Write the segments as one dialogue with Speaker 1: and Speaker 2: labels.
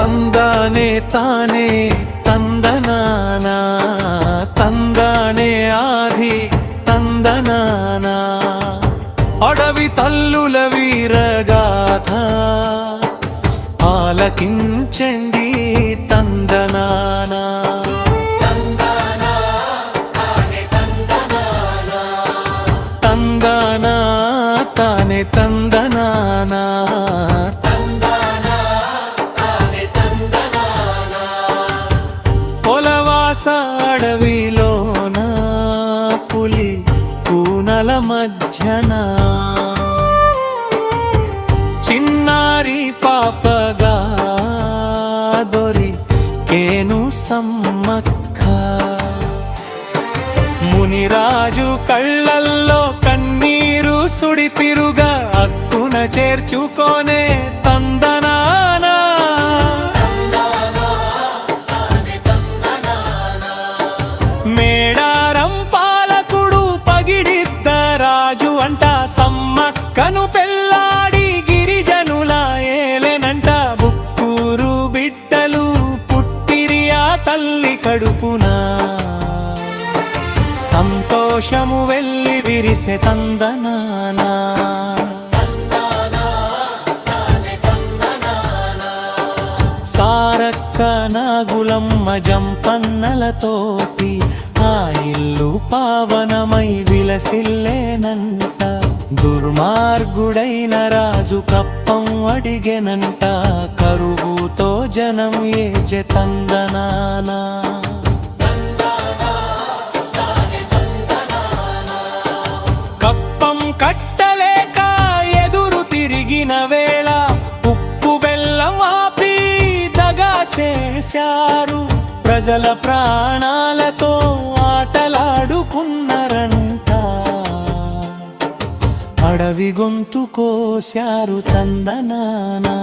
Speaker 1: ತಂದಾನೆ ತಾನೇ ತಂದನಾನ ತಂದಾನೆ ఆది తందనాన అడవి తల్లుల వీరగాథ ఆలకించండి తందనాన తందనా తానే తందనాన పొలవాస అడవిలోన పులి కూనల మధ్యన చిన్నారి పాపగా దొరి కేను సమ్మక్క మునిరాజు కళ్ళల్లో కన్నీరు సుడి తిరుగా అక్కున చేర్చుకోనే తందనానా మేడారం పాలకుడు పగిడిద్ద రాజు అంట సమ్మక్కను పెళ్ళాడి గిరిజనుల ఏలెనంట బుక్కూరు బిడ్డలు పుట్టిరియా తల్లి కడుపున సంతోషము వెళ్ళి విరిసె తందనానా సారక్క నాగులమ్మ జంపన్నలతోటి ఆ ఇల్లు పావనమై విలసిల్లేనంట దుర్మార్గుడైన రాజు కప్పం అడిగెనంట కరువుతో జనం ఏచె తందనానా కప్పం కట్టలేక ఎదురు తిరిగిన వేళ ఉప్పు బెల్లం ఆపి దగా చేశారు ప్రజల ప్రాణాలతో ఆటలాడుకున్నారంట అడవి గొంతు కోశారు తందనానా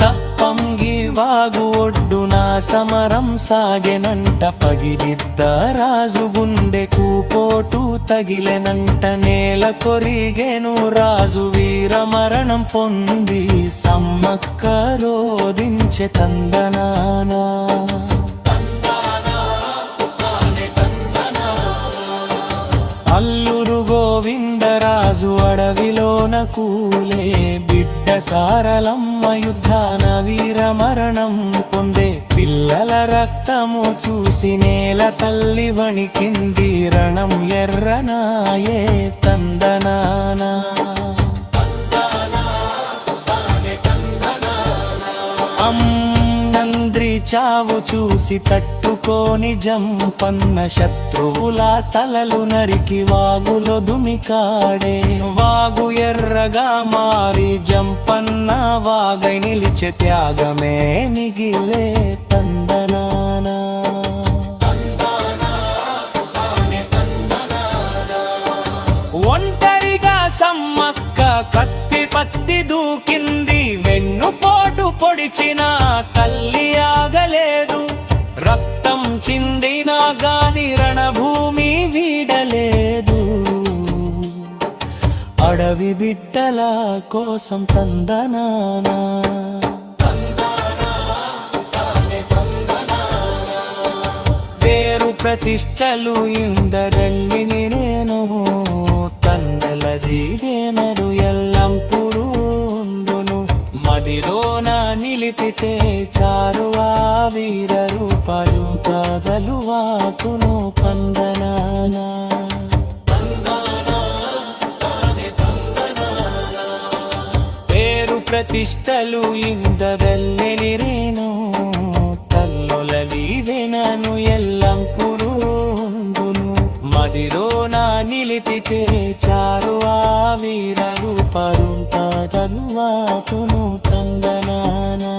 Speaker 1: తప్పంగి వాగు ఒడ్డున సమరం సాగెనంట పగిడిద్ద రాజు గుండెకు పోటు తగిలెనంట నేల కొరిగెను రాజు వీర మరణం పొంది సమ్మక్క రోదించె తందనానా అల్లురు గోవిందరాజు అడవిలోన కూలే బిడ్డ సారలమ్మ యుద్ధాన వీర మరణం పొందే పిల్లల రక్తము చూసి నేల తల్లి వణికింది రణం ఎర్రనాయే తందనానా నంద్రి చావు చూసి తట్టుకోని జంపన్న శత్రువుల తలలు నరికి వాగులో దుమికాడే వాగు ఎర్రగా మారి జంపన్న వాగై నిలిచె త్యాగమే నిగిలే తందనానా ఒంటరిగా సమ్మక్క కత్తి పత్తి దూకింది వెన్నుపోటు పొడిచిన తల్లి ఆగలేదు రక్తం చిందినా గాని రణభూమి వీడలేదు అడవి బిడ్డల కోసం తందనానా పేరు ప్రతిష్టలు ఇందరల్లిని నేను తన్నలదిదేనరు ఎల్లంపురు మదిలోన నిలిపితే చారు ఆ వీర రూపాలు కదలు వాకును కందనానా పేరు ప్రతిష్టలు ఇందరల్లిని రేను తల్లులవిదెనను ఎల్లంపురు మదిలోన నిలిపితే చారు ఆ వీర రూపాలు కదలు వాకును తందనానా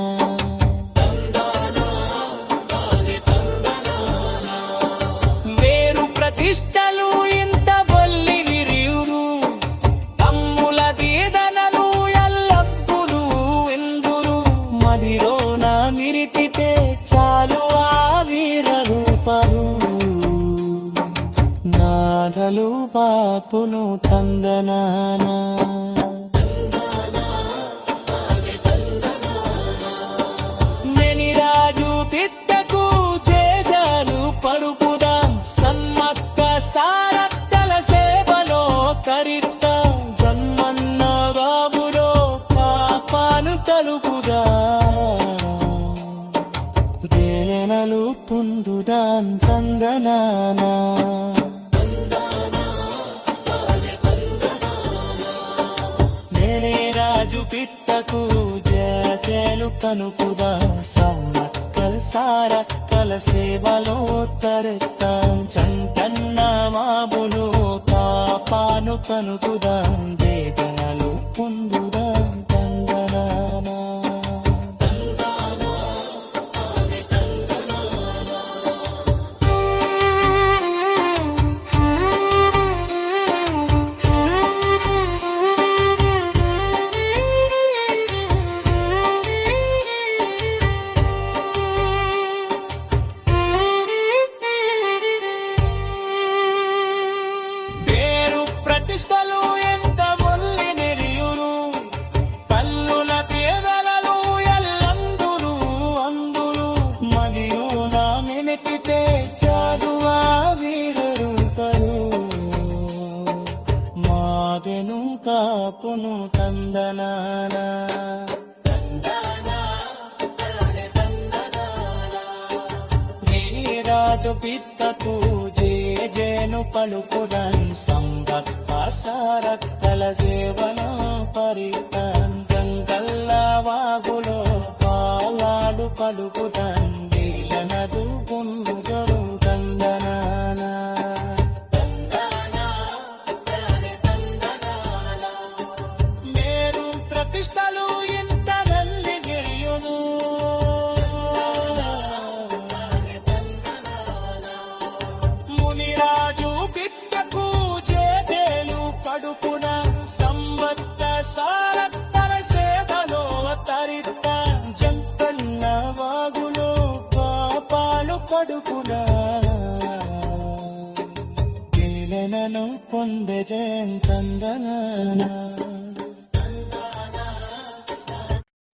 Speaker 1: వేరు ప్రతిష్టలు ఇంత బొల్లి విరియురు తమ్ముల దీదనలు ఎల్లప్పుడూ ఎందురు మదిలోన నిలిపితే చాలు ఆ వీర రూపాలు నాదలు పాపును తందనానా రాజు పిట్టకు జేలు కనుకుదా సమ్మక్కల్ సారక్కల సేవలో తరెత్తాం చంటన్న మాబులు పాపాను కనుకుదాం వేదనలు పొందుదాం తందనానా ప్రతిష్టలు ఎంత మొల్లి నెరియురు పల్లుల పేదలను ఎల్లందురు అందురు మరియు నా మెనికితే చాలువా వీరరు కరు మాగెను కాపును తందనానా రాజు పిట్టకు జేను పలుకుడన్ సంభక్త సారక్కల సేవను పరితన్ గంగల్ల వాగులో పాలాడు పలుకుటన్ నీలనదు గుంజరు తందనానా మేరు ప్రతిష్టలు ఇంత నల్లి గిరియును రాజు బిడ్డకు జేలు కడుపున సంవత్త సారక్కల సేవలో తరిత జంతన్న వాగులో పాపాలు కడుపున కీలనను పొందే జయంతందనా